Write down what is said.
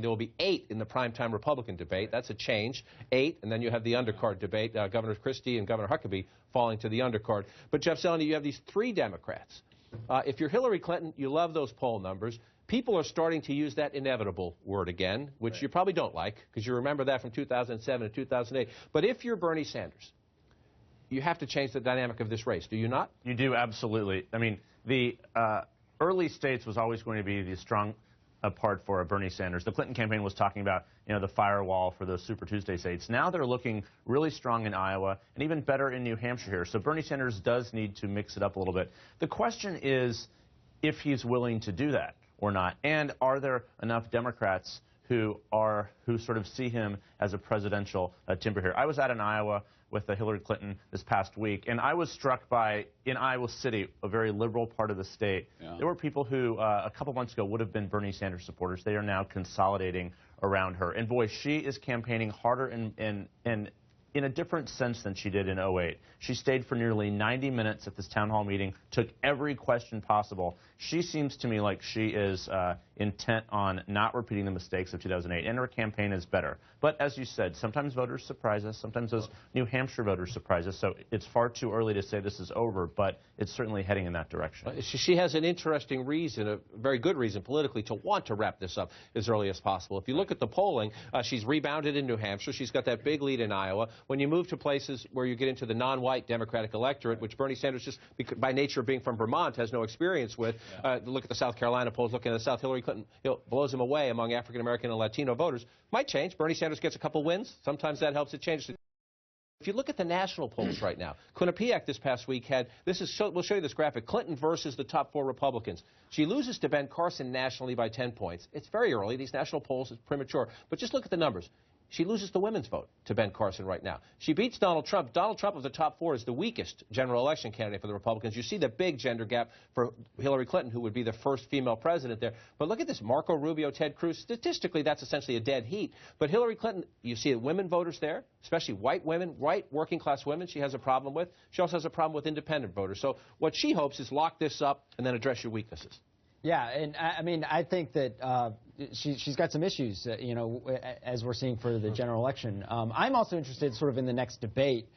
There will be 8 in the primetime Republican debate. That's a change. 8, and then you have the undercard debate. Governor Christie and Governor Huckabee falling to the undercard. But Jeff Zeleny, you have these 3 Democrats. If you're Hillary Clinton, you love those poll numbers. People are starting to use that inevitable word again, which you probably don't like, because you remember that from 2007 and 2008. But if you're Bernie Sanders, you have to change the dynamic of this race, do you not? You do, absolutely. I mean, the early states was always going to be the strong part for Bernie Sanders. The Clinton campaign was talking about, the firewall for those Super Tuesday states. Now they're looking really strong in Iowa and even better in New Hampshire here. So Bernie Sanders does need to mix it up a little bit. The question is if he's willing to do that or not, and are there enough Democrats who sort of see him as a presidential timber here. I was out in Iowa with Hillary Clinton this past week, and I was struck by, in Iowa City, a very liberal part of the state, there were people who a couple months ago would have been Bernie Sanders supporters. They are now consolidating around her. And boy, she is campaigning harder in a different sense than she did in 2008. She stayed for nearly 90 minutes at this town hall meeting, took every question possible. She seems to me like she is intent on not repeating the mistakes of 2008, and her campaign is better. But as you said, sometimes voters surprise us. Sometimes those New Hampshire voters surprise us. So it's far too early to say this is over, but it's certainly heading in that direction. She has an interesting reason, a very good reason politically, to want to wrap this up as early as possible. If you look at the polling, she's rebounded in New Hampshire. She's got that big lead in Iowa. When you move to places where you get into the non-white Democratic electorate, which Bernie Sanders, just by nature of being from Vermont, has no experience with, look at the South Carolina polls, look at the South, Hillary Clinton blows him away among African-American and Latino voters. Might change. Bernie Sanders gets a couple wins. Sometimes that helps it change. If you look at the national polls right now, Quinnipiac this past week had, we'll show you this graphic, Clinton versus the top 4 Republicans. She loses to Ben Carson nationally by 10 points. It's very early. These national polls is premature. But just look at the numbers. She loses the women's vote to Ben Carson right now. She beats Donald Trump. Donald Trump of the top 4 is the weakest general election candidate for the Republicans. You see the big gender gap for Hillary Clinton, who would be the first female president there. But look at this, Marco Rubio, Ted Cruz. Statistically, that's essentially a dead heat. But Hillary Clinton, you see women voters there, especially white women, white working-class women she has a problem with. She also has a problem with independent voters. So what she hopes is lock this up and then address your weaknesses. Yeah, and I mean, I think that she's got some issues, as we're seeing for the general election. I'm also interested sort of in the next debate.